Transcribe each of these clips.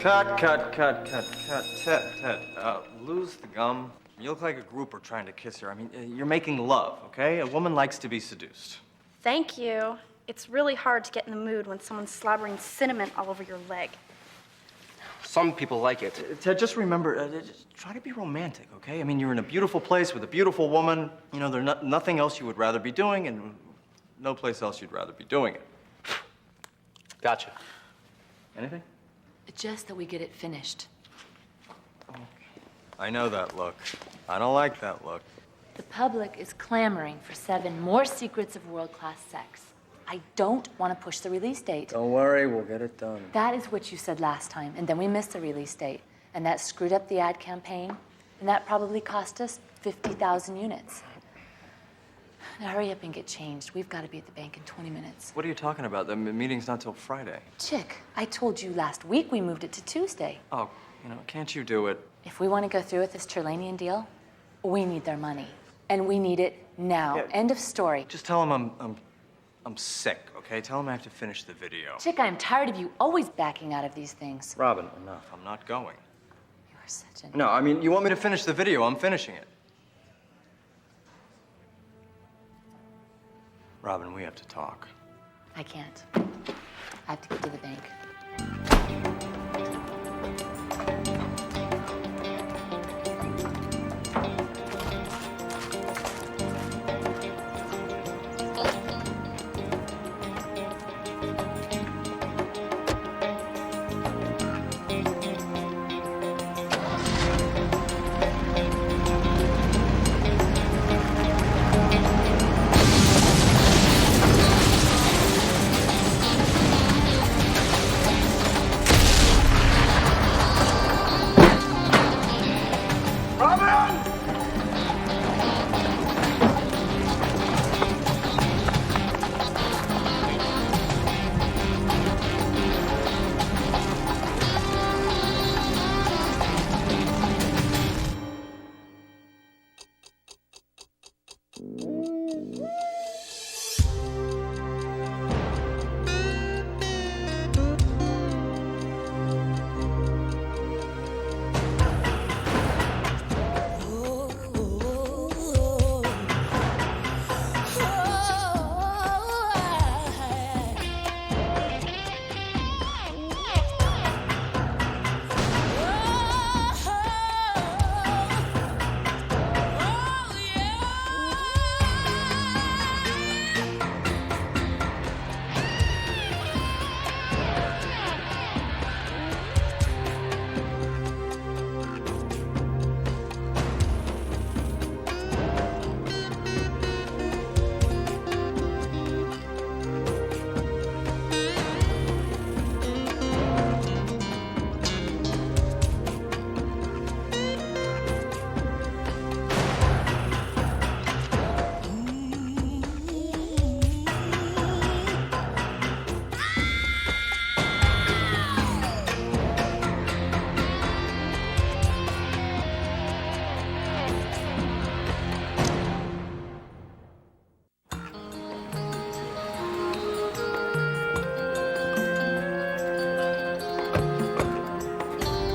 Ted, lose the gum. You look like a grouper trying to kiss her. I mean, you're making love, okay? A woman likes to be seduced. Thank you. It's really hard to get in the mood when someone's slobbering cinnamon all over your leg. Some people like it. Ted, just remember, just try to be romantic, okay? I mean, you're in a beautiful place with a beautiful woman. You know, there's nothing else you would rather be doing, and no place else you'd rather be doing it. Gotcha. Anything? Just that we get it finished. I know that look. I don't like that look. The public is clamoring for 7 more secrets of world-class sex. I don't want to push the release date. Don't worry, we'll get it done. That is what you said last time, and then we missed the release date. And that screwed up the ad campaign, and that probably cost us 50,000 units. Now hurry up and get changed. We've got to be at the bank in 20 minutes. What are you talking about? The meeting's not till Friday. Chick, I told you last week we moved it to Tuesday. Oh, can't you do it? If we want to go through with this Terlanian deal, we need their money. And we need it now. Yeah. End of story. Just tell him I'm sick, okay? Tell him I have to finish the video. Chick, I'm tired of you always backing out of these things. Robin, enough. I'm not going. You are such a... No, I mean, you want me to finish the video. I'm finishing it. Robin, we have to talk. I can't. I have to get to the bank.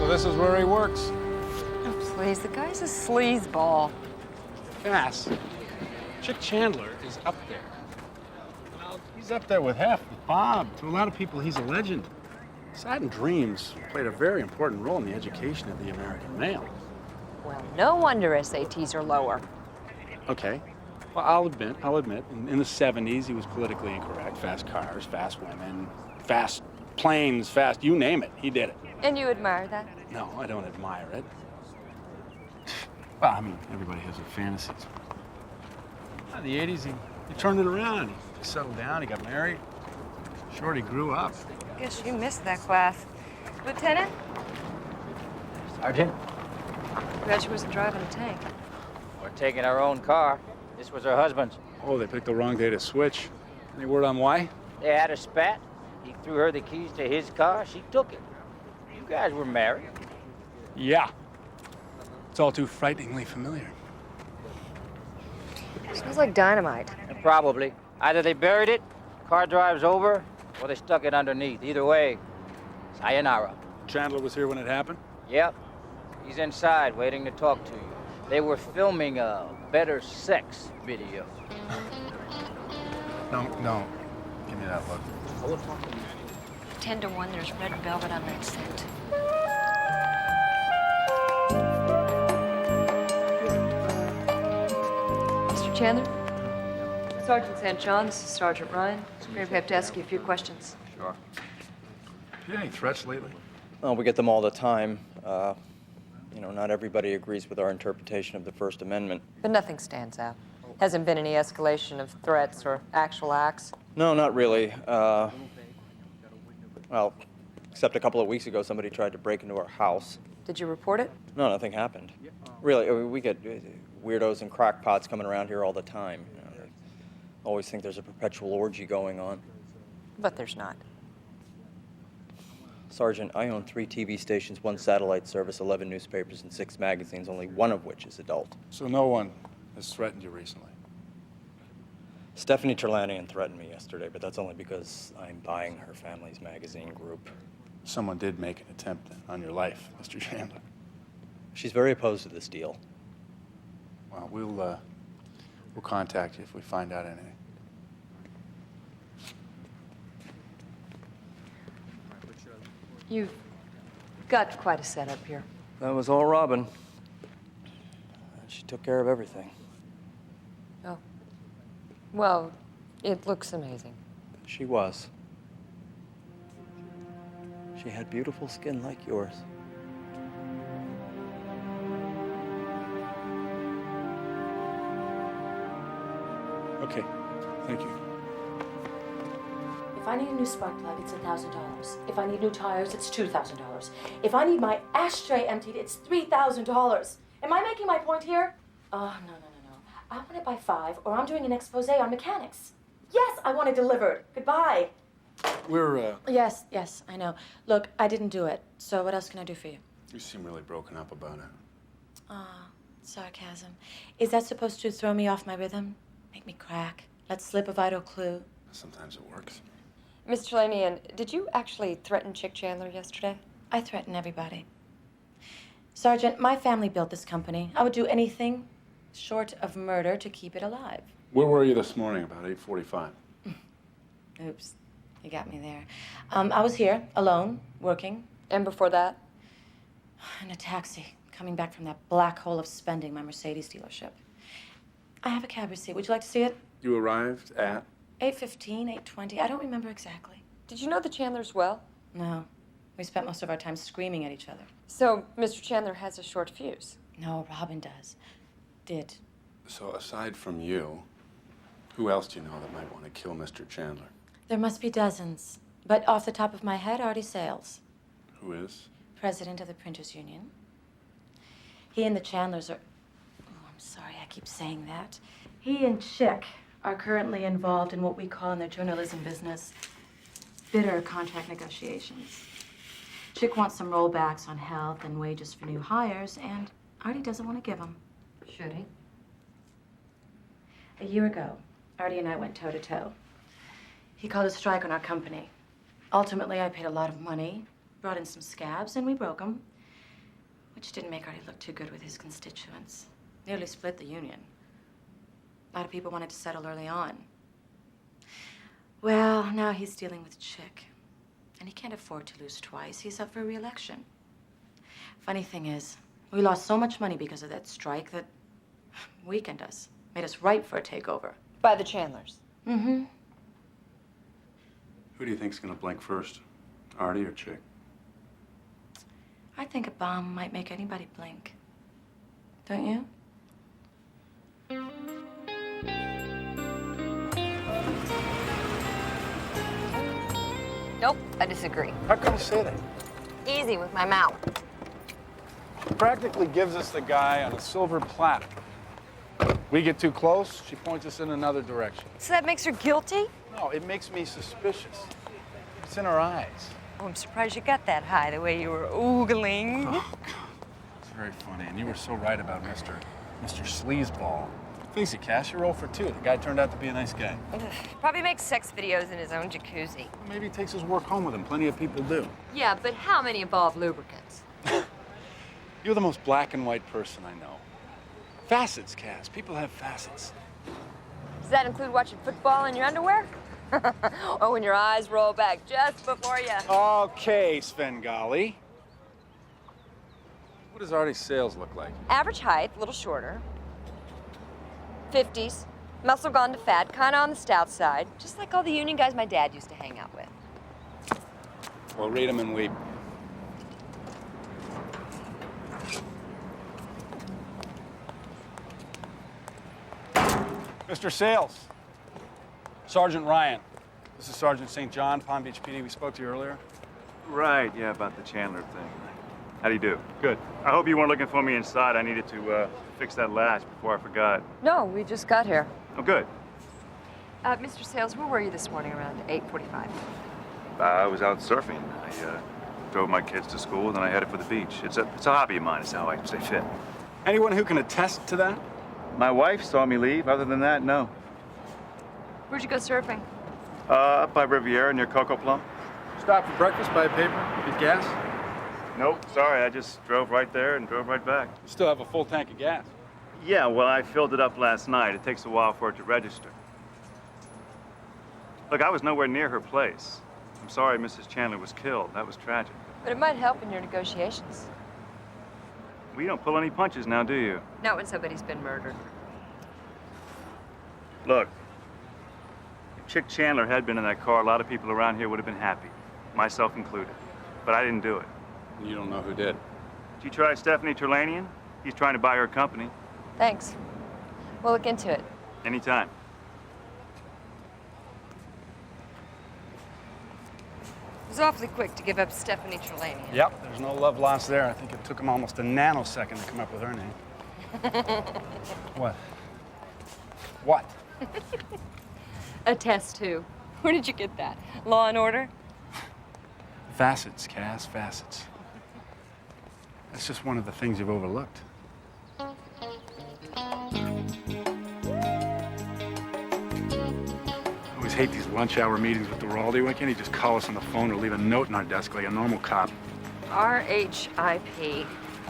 This is where he works. Oh, please, the guy's a sleazeball. Cass, Chick Chandler is up there. Well, he's up there with Hef, with Bob. To a lot of people, he's a legend. Satin Dreams played a very important role in the education of the American male. Well, no wonder SATs are lower. Okay. Well, I'll admit, in the 70s, he was politically incorrect. Fast cars, fast women, fast planes, fast, you name it, he did it. And you admire that? No, I don't admire it. Well, I mean, everybody has their fantasies. In the 80s, he turned it around. He settled down, he got married. Shorty grew up. Guess you missed that class. Lieutenant? Sergeant? Bet she wasn't driving a tank. We're taking our own car. This was her husband's. Oh, they picked the wrong day to switch. Any word on why? They had a spat. He threw her the keys to his car. She took it. You guys were married. Yeah. It's all too frighteningly familiar. Smells like dynamite. Probably. Either they buried it, car drives over, or they stuck it underneath. Either way, sayonara. Chandler was here when it happened? Yep. He's inside waiting to talk to you. They were filming a better sex video. No. Give me that look. 10 to 1, there's red velvet on that scent. Mr. Chandler? Sergeant St. John, this is Sergeant Ryan. Maybe we have to ask you a few questions. Sure. You had any threats lately? Well, we get them all the time. Not everybody agrees with our interpretation of the First Amendment. But nothing stands out. Hasn't been any escalation of threats or actual acts. No, not really. Well, except a couple of weeks ago, somebody tried to break into our house. Did you report it? No, nothing happened. Really, we get weirdos and crackpots coming around here all the time. They always think there's a perpetual orgy going on. But there's not. Sergeant, I own 3 TV stations, 1 satellite service, 11 newspapers, and 6 magazines, only one of which is adult. So no one has threatened you recently? Stephanie Terlanian threatened me yesterday, but that's only because I'm buying her family's magazine group. Someone did make an attempt on your life, Mr. Chandler. She's very opposed to this deal. Well, we'll contact you if we find out anything. You've got quite a setup here. That was all Robin. She took care of everything. Oh. Well, it looks amazing. She was. She had beautiful skin like yours. Okay, thank you. If I need a new spark plug, it's $1,000. If I need new tires, it's $2,000. If I need my ashtray emptied, it's $3,000. Am I making my point here? Oh, no. I want it by 5, or I'm doing an expose on mechanics. Yes, I want it delivered. Goodbye. We're, Yes, I know. Look, I didn't do it. So what else can I do for you? You seem really broken up about it. Ah, sarcasm. Is that supposed to throw me off my rhythm? Make me crack? Let slip a vital clue? Sometimes it works. Mr. Lanian, did you actually threaten Chick Chandler yesterday? I threaten everybody. Sergeant, my family built this company. I would do anything short of murder to keep it alive. Where were you this morning, about 8:45? Oops, you got me there. I was here, alone, working, And before that? in a taxi, coming back from that black hole of spending, my Mercedes dealership. I have a cab receipt. Would you like to see it? You arrived at? 8:15, 8:20. I don't remember exactly. Did you know the Chandlers well? No. We spent most of our time screaming at each other. So, Mr. Chandler has a short fuse. No, Robin does. Did. So aside from you, who else do you know that might want to kill Mr. Chandler? There must be dozens. But off the top of my head, Artie Sales, Who is? president of the Printers Union. He and the Chandlers are... Oh, I'm sorry, I keep saying that. He and Chick are currently involved in what we call in the journalism business bitter contract negotiations. Chick wants some rollbacks on health and wages for new hires, and Artie doesn't want to give them. Should he? A year ago, Artie and I went toe-to-toe. He called a strike on our company. Ultimately, I paid a lot of money, brought in some scabs, and we broke them, which didn't make Artie look too good with his constituents. Nearly split the union. A lot of people wanted to settle early on. Well, now he's dealing with Chick, and he can't afford to lose twice. He's up for re-election. Funny thing is, we lost so much money because of that strike that weakened us, made us ripe for a takeover. By the Chandlers. Mm-hmm. Who do you think's gonna blink first? Artie or Chick? I think a bomb might make anybody blink. Don't you? Nope, I disagree. How can you say that? Easy with my mouth. Practically gives us the guy on a silver platter. We get too close, she points us in another direction. So that makes her guilty? No, it makes me suspicious. It's in her eyes. Oh, I'm surprised you got that high, the way you were oogling. Oh, God. It's very funny, and you were so right about Mr. Sleazeball. Face it, Cass, you're 0 for 2. The guy turned out to be a nice guy. Probably makes sex videos in his own jacuzzi. Maybe he takes his work home with him. Plenty of people do. Yeah, but how many involve lubricants? You're the most black and white person I know. Facets, Cass. People have facets. Does that include watching football in your underwear? Or when your eyes roll back just before you... Okay, Svengali. What does Artie's sales look like? Average height, a little shorter. 50s. Muscle gone to fat, kind of on the stout side. Just like all the union guys my dad used to hang out with. Well, rate him and weep. Mr. Sales. Sergeant Ryan. This is Sergeant St. John, Palm Beach PD. We spoke to you earlier. Right, yeah, about the Chandler thing. How do you do? Good. I hope you weren't looking for me inside. I needed to fix that latch before I forgot. No, we just got here. Oh, good. Mr. Sales, where were you this morning around 8:45? I was out surfing. I drove my kids to school, then I headed for the beach. It's a hobby of mine. It's how I stay fit. Anyone who can attest to that? My wife saw me leave. Other than that, no. Where'd you go surfing? Up by Riviera near Coco Plum. Stop for breakfast, buy a paper, get gas. Nope, sorry. I just drove right there and drove right back. You still have a full tank of gas. Yeah, well, I filled it up last night. It takes a while for it to register. Look, I was nowhere near her place. I'm sorry Mrs. Chandler was killed. That was tragic. But it might help in your negotiations. Well, you don't pull any punches now, do you? Not when somebody's been murdered. Look, if Chick Chandler had been in that car, a lot of people around here would have been happy, myself included. But I didn't do it. You don't know who did. Did you try Stephanie Terlanian? He's trying to buy her company. Thanks. We'll look into it. Anytime. It was awfully quick to give up Stephanie Trelanian. Yep, there's no love lost there. I think it took him almost a nanosecond to come up with her name. What? What? A test too. Where did you get that? Law and Order? Facets, Cass, facets. That's just one of the things you've overlooked. I always hate these lunch hour meetings with the Raldi. Why can't he just call us on the phone or leave a note in our desk like a normal cop? RHIP.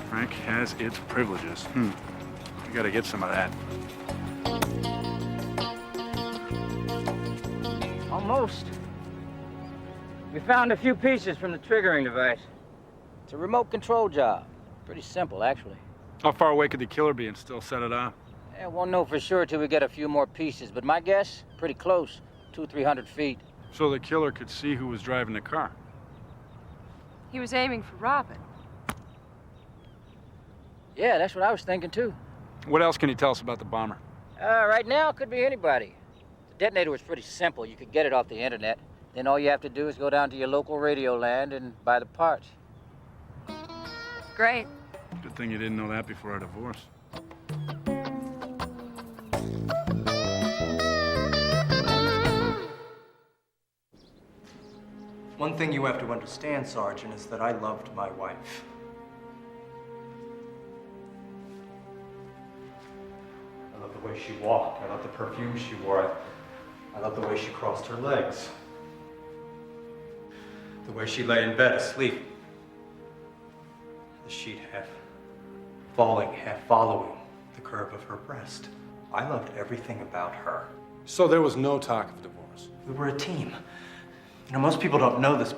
Frank has its privileges. We gotta get some of that. Almost. We found a few pieces from the triggering device. It's a remote control job. Pretty simple, actually. How far away could the killer be and still set it off? Yeah, won't know for sure till we get a few more pieces, but my guess, pretty close. 200-300 feet. So the killer could see who was driving the car. He was aiming for Robin. Yeah, that's what I was thinking, too. What else can you tell us about the bomber? Right now, it could be anybody. The detonator was pretty simple. You could get it off the internet. Then all you have to do is go down to your local radio land and buy the parts. Great. Good thing you didn't know that before our divorce. One thing you have to understand, Sergeant, is that I loved my wife. I love the way she walked. I love the perfume she wore. I love the way she crossed her legs. The way she lay in bed asleep. The sheet half falling, half following the curve of her breast. I loved everything about her. So there was no talk of divorce? We were a team. You know, most people don't know this,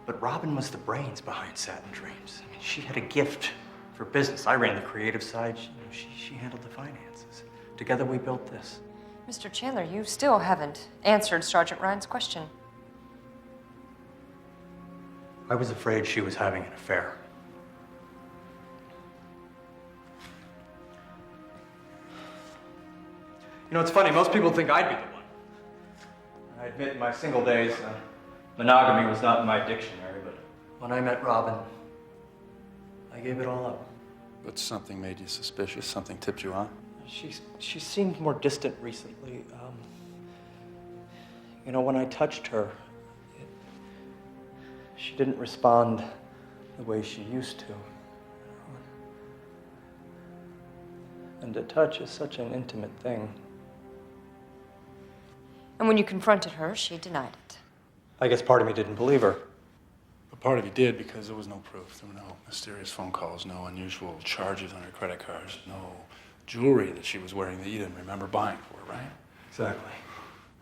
but Robin was the brains behind Satin Dreams. I mean, she had a gift for business. I ran the creative side. She handled the finances. Together we built this. Mr. Chandler, you still haven't answered Sergeant Ryan's question. I was afraid she was having an affair. You know, it's funny. Most people think I'd be the one. I admit in my single days, monogamy was not in my dictionary, but when I met Robin, I gave it all up. But something made you suspicious, something tipped you on? She seemed more distant recently. You know, when I touched her, she didn't respond the way she used to. And And a touch is such an intimate thing. And when you confronted her, she denied it. I guess part of me didn't believe her. But part of you did because there was no proof. There were no mysterious phone calls, no unusual charges on her credit cards, no jewelry that she was wearing that you didn't remember buying for her, right? Exactly.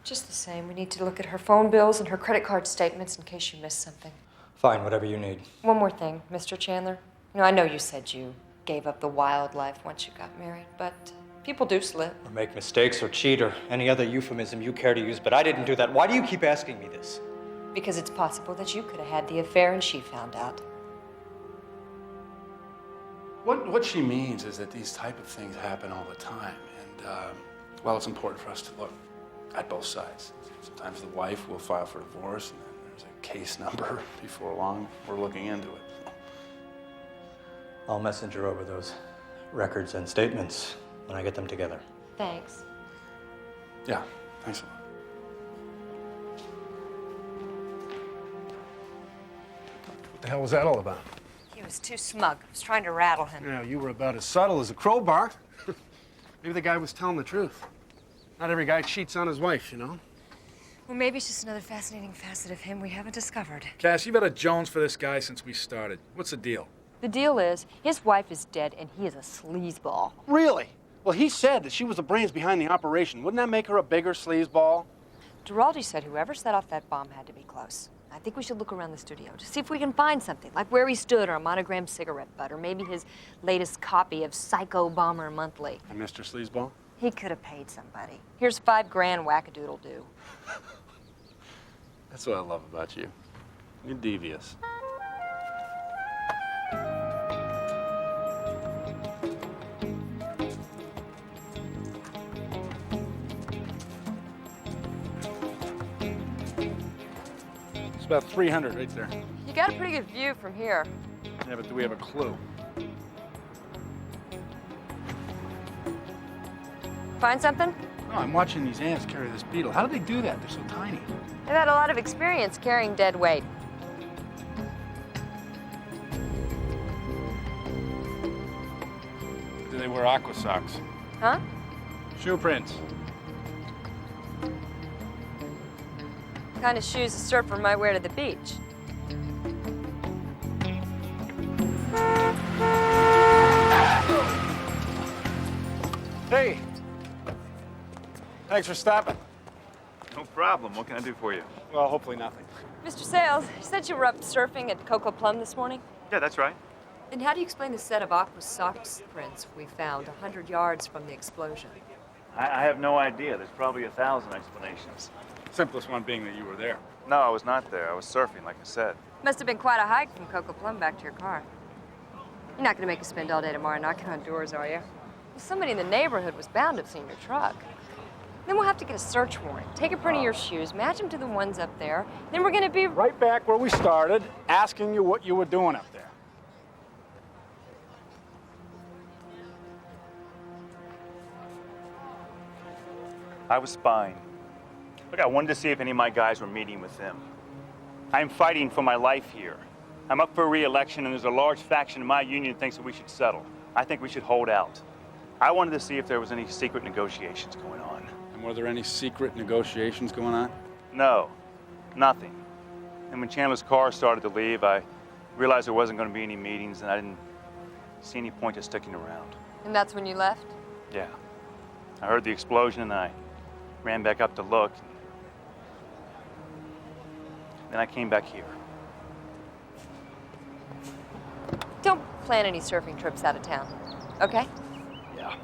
Just the same, we need to look at her phone bills and her credit card statements in case you missed something. Fine, whatever you need. One more thing, Mr. Chandler. You know, I know you said you gave up the wildlife once you got married, but people do slip. Or make mistakes or cheat or any other euphemism you care to use, but I didn't do that. Why do you keep asking me this? Because it's possible that you could have had the affair and she found out. What she means is that these type of things happen all the time. And, well, it's important for us to look at both sides. Sometimes the wife will file for divorce, and then there's a case number before long. We're looking into it. I'll messenger over those records and statements when I get them together. Thanks. Yeah, thanks a lot. What the hell was that all about? He was too smug. I was trying to rattle him. You know, you were about as subtle as a crowbar. Maybe the guy was telling the truth. Not every guy cheats on his wife, you know? Well, maybe it's just another fascinating facet of him we haven't discovered. Cass, you've had a Jones for this guy since we started. What's the deal? The deal is, his wife is dead and he is a sleazeball. Really? Well, he said that she was the brains behind the operation. Wouldn't that make her a bigger sleazeball? Giraldi said whoever set off that bomb had to be close. I think we should look around the studio to see if we can find something, like where he stood or a monogrammed cigarette butt, or maybe his latest copy of Psycho Bomber Monthly. And Mr. Sleazeball? He could have paid somebody. Here's $5 grand, wackadoodle-doo. That's what I love about you. You're devious. It's about 300 right there. You got a pretty good view from here. Yeah, but do we have a clue? Find something? No, I'm watching these ants carry this beetle. How do they do that? They're so tiny. They've had a lot of experience carrying dead weight. Do they wear aqua socks? Huh? Shoe prints. What kind of shoes a surfer might wear to the beach? Hey! Thanks for stopping. No problem. What can I do for you? Well, hopefully nothing. Mr. Sales, you said you were up surfing at Coco Plum this morning? Yeah, that's right. And how do you explain the set of aqua socks prints we found 100 yards from the explosion? I have no idea. There's probably 1,000 explanations. Simplest one being that you were there. No, I was not there. I was surfing, like I said. Must have been quite a hike from Coco Plum back to your car. You're not going to make us spend all day tomorrow knocking on doors, are you? Well, somebody in the neighborhood was bound to have seen your truck. Then we'll have to get a search warrant, take a print of your shoes, match them to the ones up there. Then we're going to be Right back where we started, asking you what you were doing up there. I was spying. Look, I wanted to see if any of my guys were meeting with them. I'm fighting for my life here. I'm up for re-election, and there's a large faction in my union that thinks that we should settle. I think we should hold out. I wanted to see if there was any secret negotiations going on. And were there any secret negotiations going on? No, nothing. And when Chandler's car started to leave, I realized there wasn't going to be any meetings, and I didn't see any point to sticking around. And that's when you left? Yeah. I heard the explosion, and I ran back up to look. Then I came back here. Don't plan any surfing trips out of town, okay? Yeah.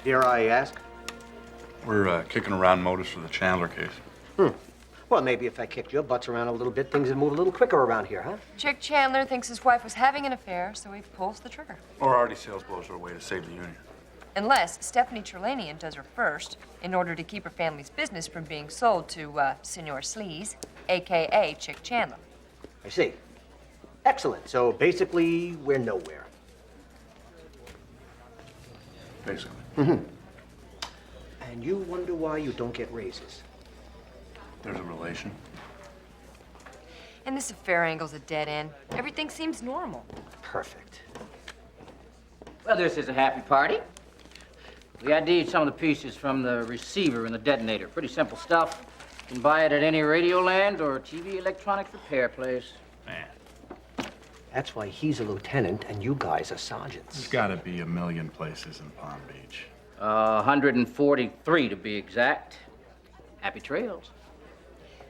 Dare I ask? We're kicking around motives for the Chandler case. Well, maybe if I kicked your butts around a little bit, things would move a little quicker around here, huh? Chick Chandler thinks his wife was having an affair, so he pulls the trigger. Or Artie Sales blows her away to save the union. Unless Stephanie Trelanian does her first in order to keep her family's business from being sold to Senor Sleaze. a.k.a. Chick Chandler. I see. Excellent. So basically, we're nowhere. Basically. And you wonder why you don't get raises. There's a relation. And this affair angle's a dead end. Everything seems normal. Perfect. Well, this is a happy party. We ID'd some of the pieces from the receiver and the detonator. Pretty simple stuff. You can buy it at any Radioland or TV electronics repair place. Man, That's why he's a lieutenant and you guys are there's sergeants. got to be a million places in Palm Beach. 143 to be exact. Happy trails.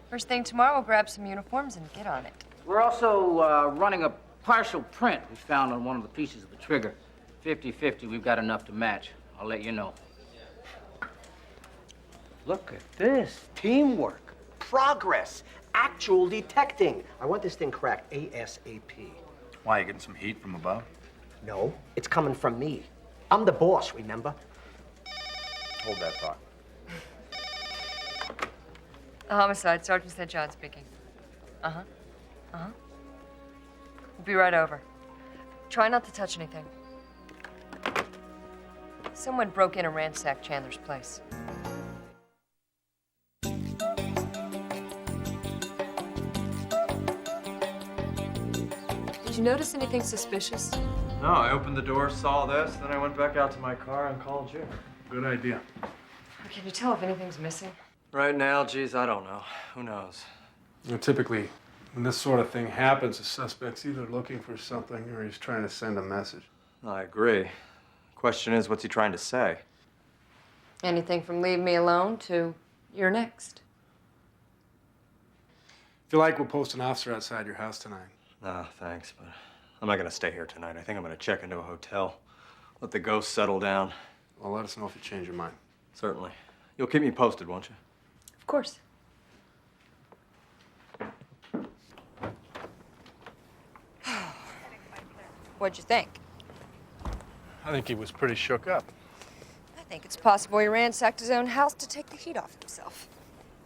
First thing tomorrow, we'll grab some uniforms and get on it. We're also running a partial print we found on one of the pieces of the trigger. 50-50, we've got enough to match. I'll let you know. Look at this. Teamwork, progress, actual detecting. I want this thing cracked ASAP. Why, you getting some heat from above? No, it's coming from me. I'm the boss, remember? Hold that thought. The homicide, Sergeant St. John speaking. Uh-huh. We'll be right over. Try not to touch anything. Someone broke in and ransacked Chandler's place. Did you notice anything suspicious? No, I opened the door, saw this, then I went back out to my car and called you. Good idea. Can you tell if anything's missing? Right now, geez, I don't know. Who knows? Typically, when this sort of thing happens, the suspect's either looking for something or he's trying to send a message. I agree. Question is, what's he trying to say? Anything from leave me alone to you're next. If you like, we'll post an officer outside your house tonight. No, thanks, but I'm not gonna stay here tonight. I think I'm gonna check into a hotel. Let the ghosts settle down. Well, let us know if you change your mind. Certainly. You'll keep me posted, won't you? Of course. What'd you think? I think he was pretty shook up. I think it's possible he ransacked his own house to take the heat off himself.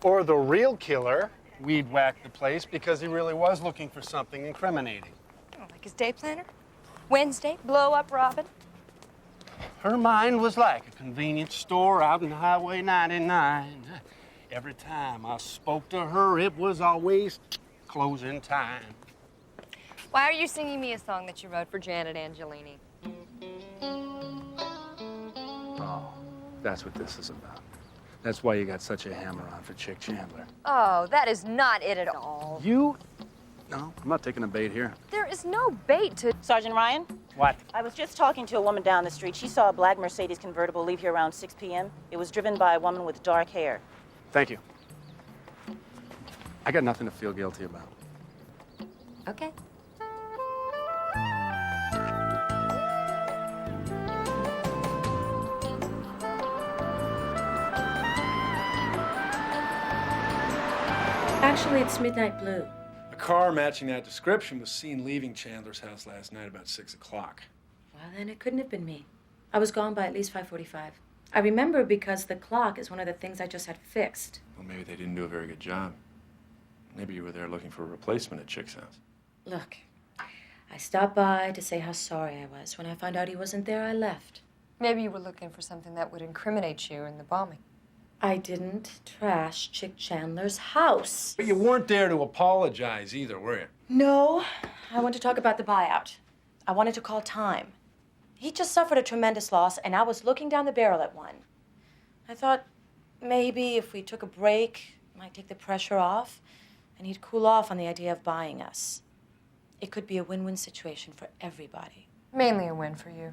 Or the real killer weed whacked the place because he really was looking for something incriminating. Oh, like his day planner? Wednesday, blow up Robin? Her mind was like a convenience store out on Highway 99. Every time I spoke to her, it was always closing time. Why are you singing me a song that you wrote for Janet Angelini? Oh, that's what this is about. That's why you got such a hammer on for Chick Chandler. Oh, that is not it at all. No, I'm not taking a bait here. There is no bait to... Sergeant Ryan? What? I was just talking to a woman down the street. She saw a black Mercedes convertible leave here around 6 p.m. It was driven by a woman with dark hair. Thank you. I got nothing to feel guilty about. Okay. Actually, it's midnight blue. A car matching that description was seen leaving Chandler's house last night about 6 o'clock. Well, then it couldn't have been me. I was gone by at least 5:45. I remember because the clock is one of the things I just had fixed. Well, maybe they didn't do a very good job. Maybe you were there looking for a replacement at Chick's house. Look, I stopped by to say how sorry I was. When I found out he wasn't there, I left. Maybe you were looking for something that would incriminate you in the bombing. I didn't trash Chick Chandler's house. But you weren't there to apologize either, were you? No, I want to talk about the buyout. I wanted to call time. He just suffered a tremendous loss, and I was looking down the barrel at one. I thought maybe if we took a break, it might take the pressure off, and he'd cool off on the idea of buying us. It could be a win-win situation for everybody. Mainly a win for you.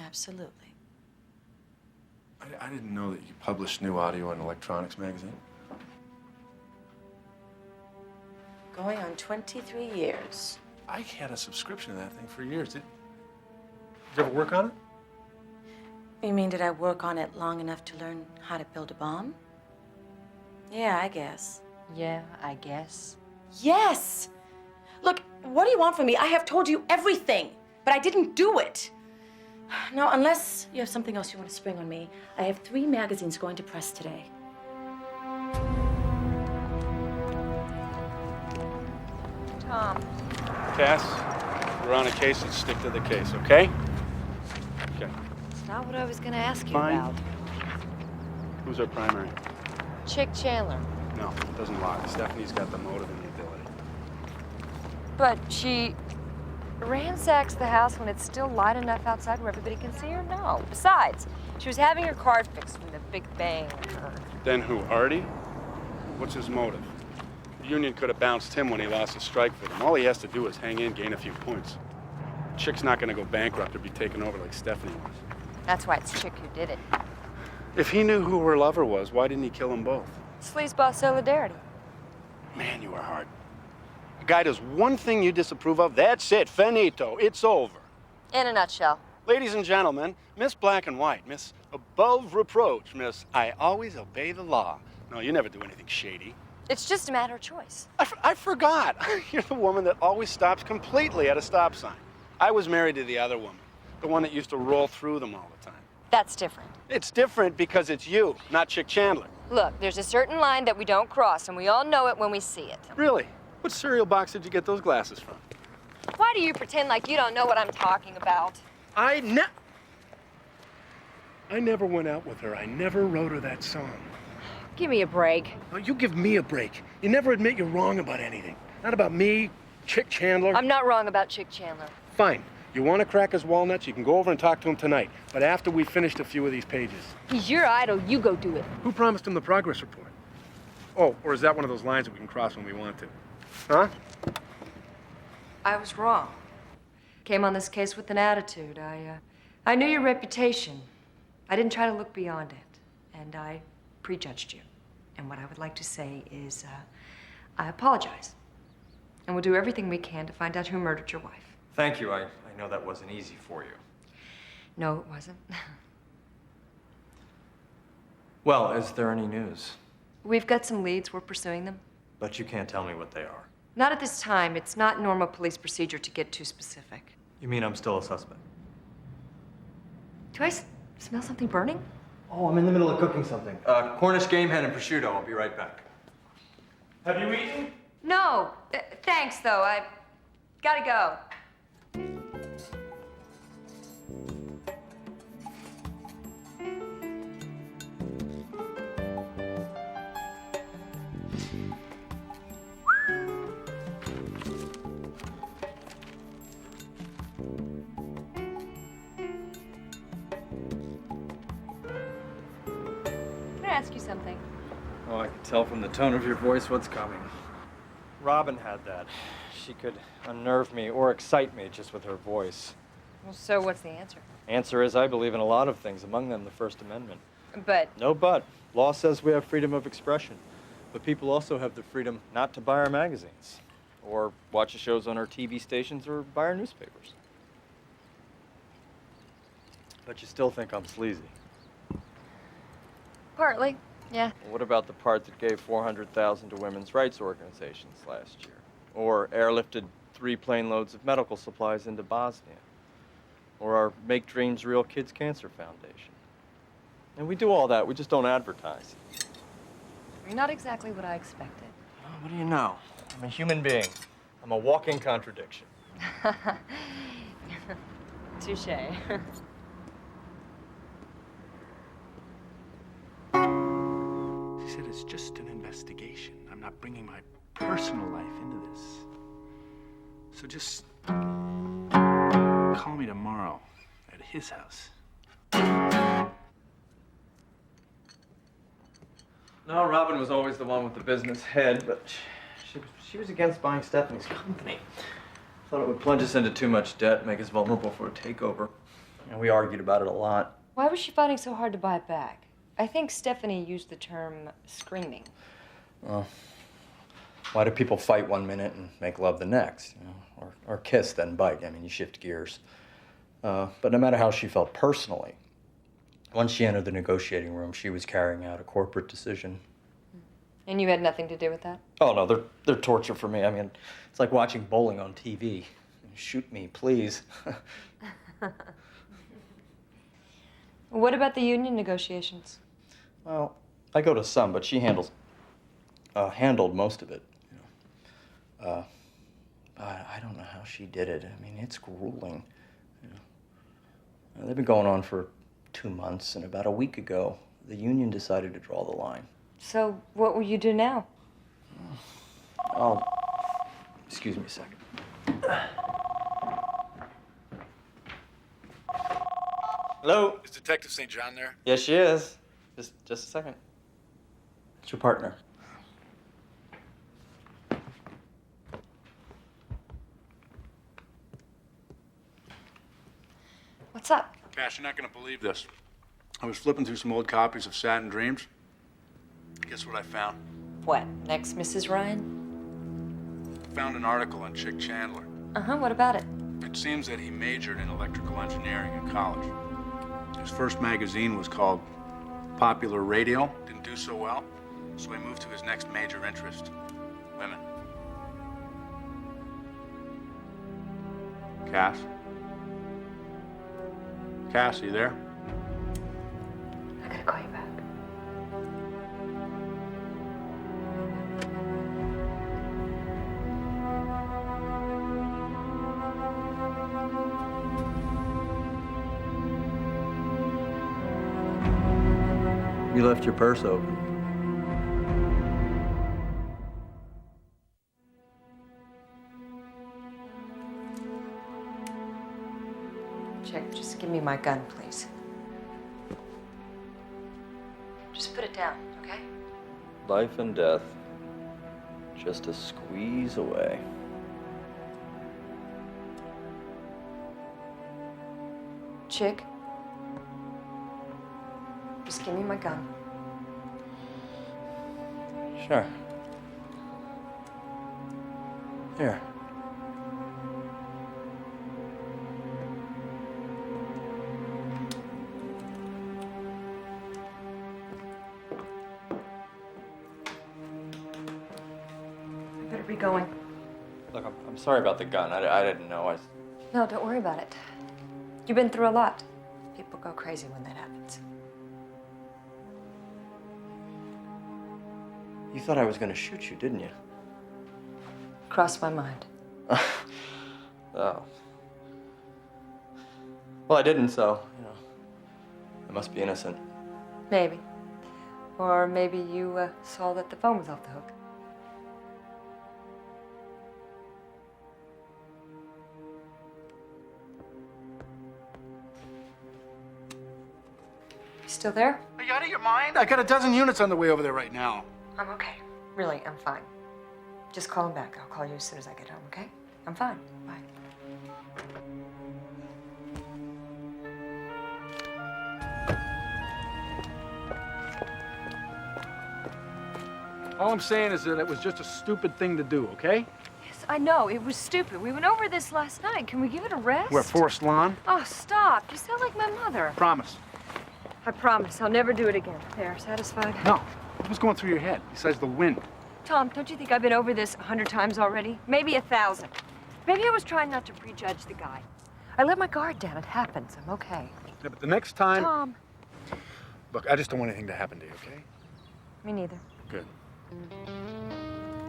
Absolutely. I didn't know that you published new audio and electronics magazine. Going on 23 years. I had a subscription to that thing for years. Did you ever work on it? You mean, did I work on it long enough to learn how to build a bomb? Yeah, I guess. Yeah, I guess. Yes! Look, what do you want from me? I have told you everything, but I didn't do it. Now, unless you have something else you want to spring on me, I have 3 magazines going to press today. Tom. Cass, we're on a case, let's stick to the case, okay? Okay. It's not what I was going to ask you Fine. about. Who's our primary? Chick Chandler. No, it doesn't lie. Stephanie's got the motive and the ability. But she ransacks the house when it's still light enough outside where everybody can see her? No. Besides, she was having her car fixed when the big bang occurred. Then who, Artie? What's his motive? The union could have bounced him when he lost a strike for them. All he has to do is hang in, gain a few points. Chick's not gonna go bankrupt or be taken over like Stephanie was. That's why it's Chick who did it. If he knew who her lover was, why didn't he kill them both? Sleazeball solidarity. Man, you are hard. A guy does one thing you disapprove of, that's it, finito, it's over. In a nutshell. Ladies and gentlemen, Miss Black and White, Miss Above Reproach, Miss I always obey the law. No, you never do anything shady. It's just a matter of choice. I forgot. You're the woman that always stops completely at a stop sign. I was married to the other woman, the one that used to roll through them all the time. That's different. It's different because it's you, not Chick Chandler. Look, there's a certain line that we don't cross, and we all know it when we see it. Really? What cereal box did you get those glasses from? Why do you pretend like you don't know what I'm talking about? I never went out with her. I never wrote her that song. Give me a break. Oh, you give me a break. You never admit you're wrong about anything. Not about me, Chick Chandler. I'm not wrong about Chick Chandler. Fine. You want to crack his walnuts, you can go over and talk to him tonight. But after we've finished a few of these pages. He's your idol. You go do it. Who promised him the progress report? Oh, or is that one of those lines that we can cross when we want to? Huh? I was wrong. Came on this case with an attitude. I knew your reputation. I didn't try to look beyond it. And I prejudged you. And what I would like to say is, I apologize. And we'll do everything we can to find out who murdered your wife. Thank you. I know that wasn't easy for you. No, it wasn't. Well, is there any news? We've got some leads. We're pursuing them. But you can't tell me what they are. Not at this time. It's not normal police procedure to get too specific. You mean I'm still a suspect? Do I smell something burning? Oh, I'm in the middle of cooking something. Cornish game hen and prosciutto. I'll be right back. Have you eaten? No. Thanks, though. I've gotta go. Can I ask you something? Oh, I can tell from the tone of your voice what's coming. Robin had that. She could unnerve me or excite me just with her voice. Well, so what's the answer? Answer is I believe in a lot of things, among them the First Amendment. But No but. Law says we have freedom of expression. But people also have the freedom not to buy our magazines, or watch the shows on our TV stations, or buy our newspapers. But you still think I'm sleazy. partly, yeah. What about the part that gave $400,000 to women's rights organizations last year? Or airlifted 3 plane loads of medical supplies into Bosnia? Or our Make Dreams Real Kids Cancer Foundation? And we do all that, we just don't advertise. You're not exactly what I expected. Oh, what do you know? I'm a human being. I'm a walking contradiction. Touche. She said it's just an investigation. I'm not bringing my personal life into this. So just call me tomorrow at his house. No, Robin was always the one with the business head, but she was against buying Stephanie's company. Thought it would plunge us into too much debt, make us vulnerable for a takeover. And we argued about it a lot. Why was she fighting so hard to buy it back? I think Stephanie used the term screaming. Well, why do people fight one minute and make love the next? You know? Or kiss, then bite. I mean, you shift gears. But no matter how she felt personally, once she entered the negotiating room, she was carrying out a corporate decision. And you had nothing to do with that? Oh, no, they're torture for me. I mean, it's like watching bowling on TV. Shoot me, please. What about the union negotiations? Well, I go to some, but she handled most of it. You know. I don't know how she did it. I mean, it's grueling. You know. They've been going on for 2 months, and about a week ago, the union decided to draw the line. So what will you do now? Excuse me a second. Hello? Is Detective St. John there? Yes, she is. Just a second. It's your partner. What's up? Cash, you're not gonna believe this. I was flipping through some old copies of Satin Dreams. Guess what I found? What, next Mrs. Ryan? Found an article on Chick Chandler. Uh-huh, what about it? It seems that he majored in electrical engineering in college. His first magazine was called Popular Radio. Didn't do so well, so he moved to his next major interest, women. Cass? Cass, are you there? I gotta call you back. You left your purse open. Chick, just give me my gun, please. Just put it down, okay? Life and death, just a squeeze away. Chick, just give me my gun. Sure. Here. I better be going. Look, I'm sorry about the gun. I didn't know. No, don't worry about it. You've been through a lot. People go crazy when that happens. You thought I was going to shoot you, didn't you? Crossed my mind. Oh. Well, I didn't, so, you know, I must be innocent. Maybe. Or maybe you saw that the phone was off the hook. You still there? Are you out of your mind? I got a dozen units on the way over there right now. I'm okay. Really, I'm fine. Just call him back. I'll call you as soon as I get home, okay? I'm fine. Bye. All I'm saying is that it was just a stupid thing to do, okay? Yes, I know. It was stupid. We went over this last night. Can we give it a rest? Where, Forest Lawn? Oh, stop. You sound like my mother. Promise. I promise. I'll never do it again. There, satisfied? No. What's going through your head besides the wind? Tom, don't you think I've been over this 100 times already? Maybe 1,000. Maybe I was trying not to prejudge the guy. I let my guard down. It happens. I'm okay. Yeah, but the next time... Tom. Look, I just don't want anything to happen to you, okay? Me neither. Good.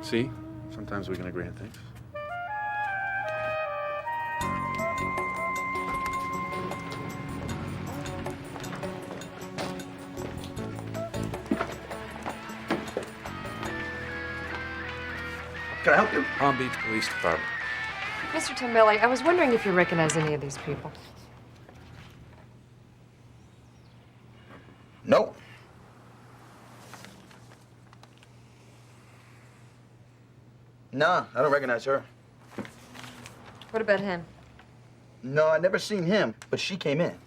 See? Sometimes we can agree on things. Can I help you? Palm Beach Police Department. Mr. Tambelli, I was wondering if you recognize any of these people. Nope. Nah, I don't recognize her. What about him? No, I never seen him, but she came in.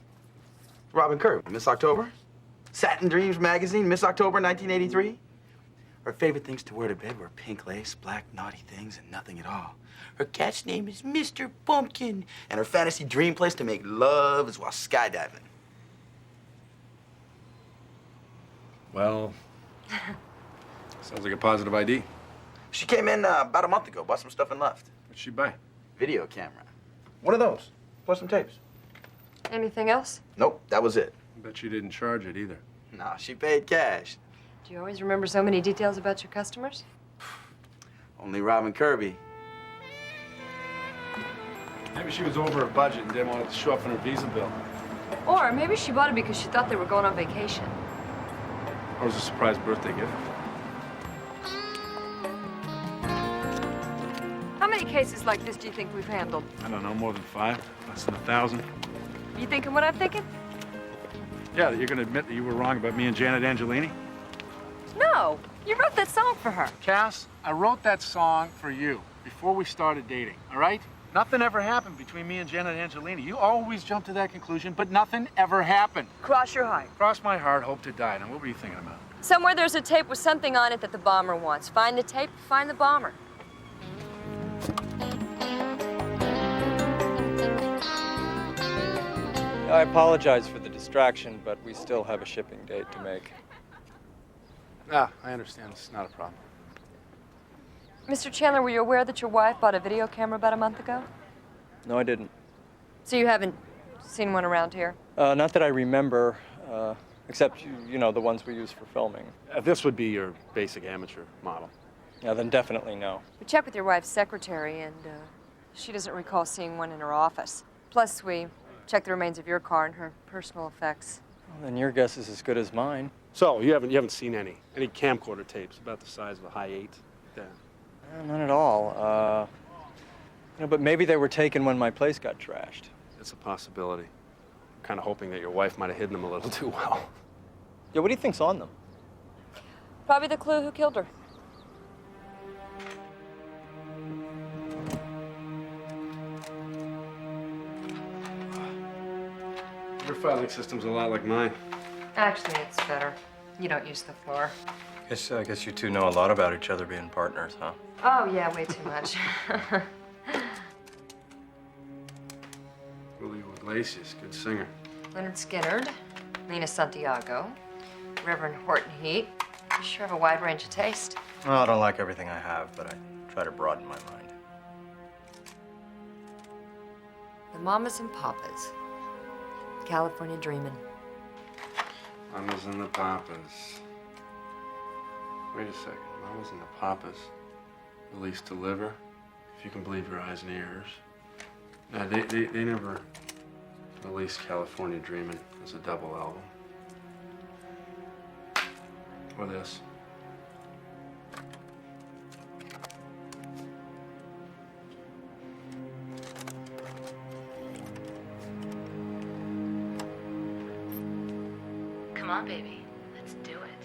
Robin Kirby, Miss October. Satin Dreams magazine, Miss October, 1983. Her favorite things to wear to bed were pink lace, black naughty things, and nothing at all. Her cat's name is Mr. Pumpkin, and her fantasy dream place to make love is while skydiving. Well, sounds like a positive ID. She came in about a month ago, bought some stuff and left. What'd she buy? Video camera. One of those, plus some tapes. Anything else? Nope, that was it. I bet she didn't charge it either. Nah, she paid cash. Do you always remember so many details about your customers? Only Robin Kirby. Maybe she was over her budget and didn't want it to show up on her visa bill. Or maybe she bought it because she thought they were going on vacation. Or was it a surprise birthday gift. How many cases like this do you think we've handled? I don't know, more than 5, less than 1,000. You thinking what I'm thinking? Yeah, you're gonna admit that you were wrong about me and Janet Angelini? No, you wrote that song for her. Cass, I wrote that song for you before we started dating, all right? Nothing ever happened between me and Janet Angelini. You always jump to that conclusion, but nothing ever happened. Cross your heart. Cross my heart, hope to die. Now, what were you thinking about? Somewhere there's a tape with something on it that the bomber wants. Find the tape, find the bomber. I apologize for the distraction, but we still have a shipping date to make. Ah, I understand. This is not a problem. Mr. Chandler, were you aware that your wife bought a video camera about a month ago? No, I didn't. So you haven't seen one around here? Not that I remember, except, you know, the ones we use for filming. This would be your basic amateur model. Yeah, then definitely no. We checked with your wife's secretary, and she doesn't recall seeing one in her office. Plus, we checked the remains of your car and her personal effects. Well, then your guess is as good as mine. So, you haven't seen any camcorder tapes about the size of a high 8? Yeah. None at all. You know, but maybe they were taken when my place got trashed. It's a possibility. I'm kind of hoping that your wife might have hidden them a little too well. Yeah, what do you think's on them? Probably the clue who killed her. Your filing system's a lot like mine. Actually, it's better. You don't use the floor. I guess you two know a lot about each other being partners, huh? Oh, yeah, way too much. Julio Iglesias, good singer. Leonard Skinnard, Lena Santiago, Reverend Horton Heat. You sure have a wide range of taste. Well, I don't like everything I have, but I try to broaden my mind. The Mamas and Papas. California Dreamin'. Mamas and the Papas. Wait a second. Mamas and the Papas released Deliver, if you can believe your eyes and ears. No, they never released California Dreamin' as a double album. Or this. Come on, baby. Let's do it.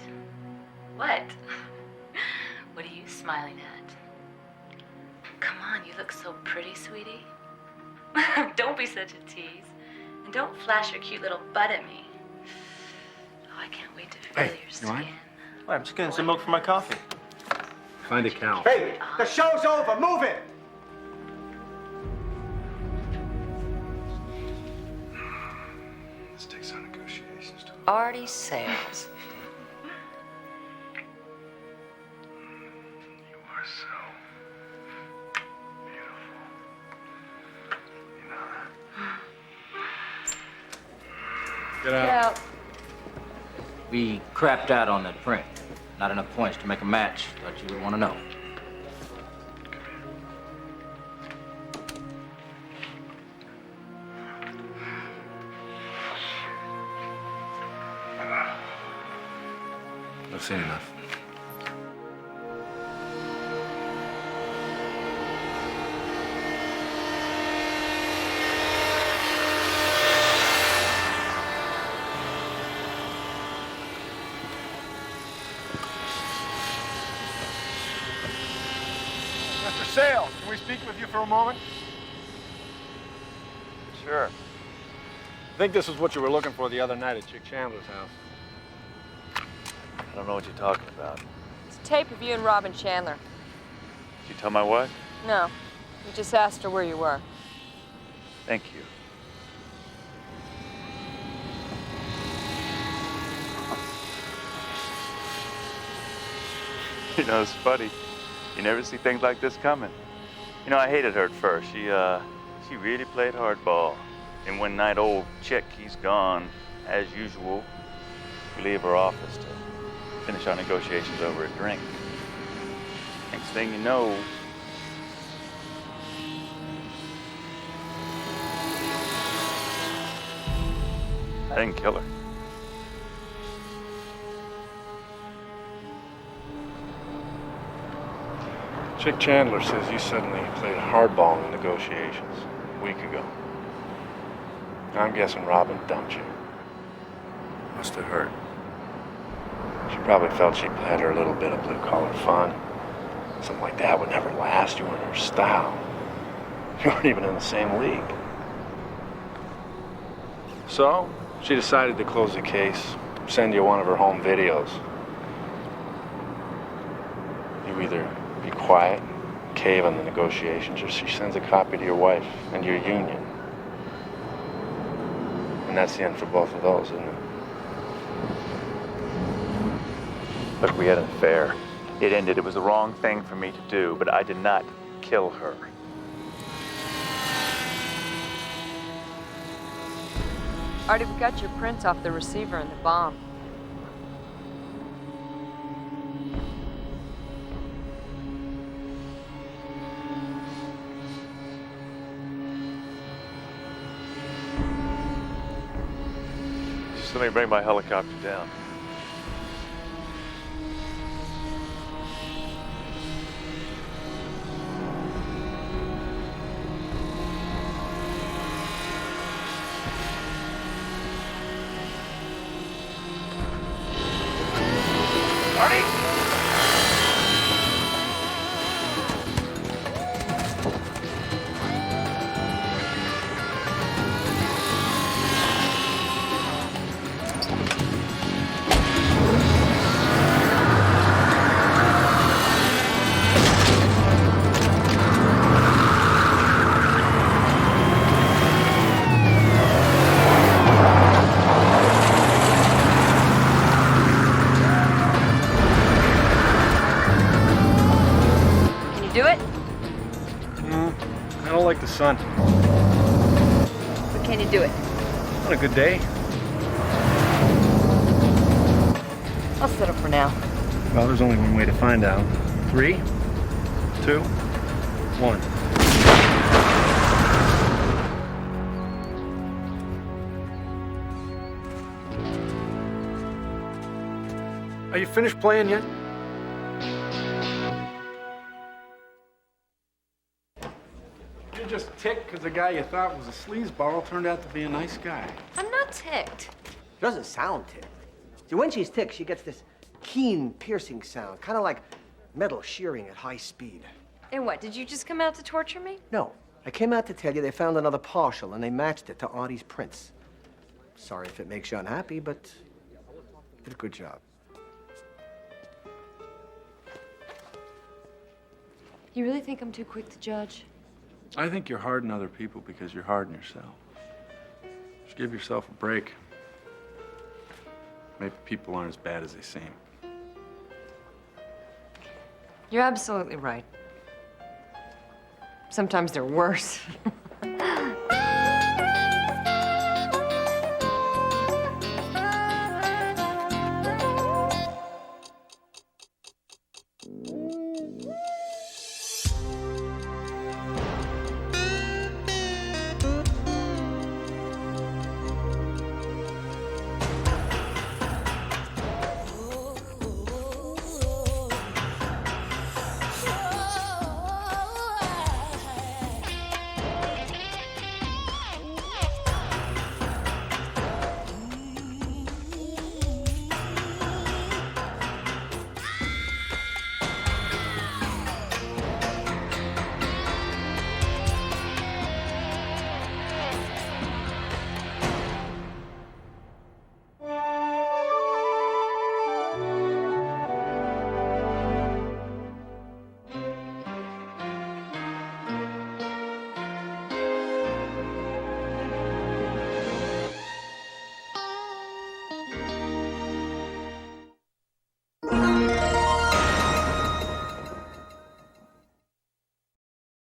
What? What are you smiling at? Come on, you look so pretty, sweetie. Don't be such a tease. And don't flash your cute little butt at me. Oh, I can't wait to feel your skin. Wait, I'm just getting some milk for my coffee. Find a cow. Hey, the show's over. Move it! This takes some negotiations to Artie Sales. You are so beautiful. You know that? Get out. We crapped out on that print. Not enough points to make a match. Thought you would want to know. I've seen enough. Mr. Sales, can we speak with you for a moment? Sure. I think this is what you were looking for the other night at Chick Chandler's house. I don't know what you're talking about. It's a tape of you and Robin Chandler. Did you tell my wife? No, you just asked her where you were. Thank you. You know, it's funny. You never see things like this coming. You know, I hated her at first. She really played hardball. And one night, old Chick, he's gone, as usual. We leave her office to finish our negotiations over a drink. Next thing you know, I didn't kill her. Chick Chandler says you suddenly played hardball in the negotiations a week ago. I'm guessing Robin dumped you. Must have hurt. She probably felt she'd had her little bit of blue-collar fun. Something like that would never last. You weren't her style. You weren't even in the same league. So, she decided to close the case, send you one of her home videos. You either be quiet, cave on the negotiations, or she sends a copy to your wife and your union. And that's the end for both of those, isn't it? Look, we had an affair. It ended. It was the wrong thing for me to do, but I did not kill her. Artie, we got your prints off the receiver and the bomb. Just let me bring my helicopter down. I don't like the sun. But can you do it? On a good day. I'll settle for now. Well, there's only one way to find out. 3, 2, 1. Are you finished playing yet? You're just ticked because the guy you thought was a sleazeball turned out to be a nice guy. I'm not ticked. She doesn't sound ticked. See, when she's ticked, she gets this keen, piercing sound, kind of like metal shearing at high speed. And what, did you just come out to torture me? No, I came out to tell you they found another partial and they matched it to Artie's prints. Sorry if it makes you unhappy, but you did a good job. You really think I'm too quick to judge? I think you're hard on other people because you're hard on yourself. Just give yourself a break. Maybe people aren't as bad as they seem. You're absolutely right. Sometimes they're worse.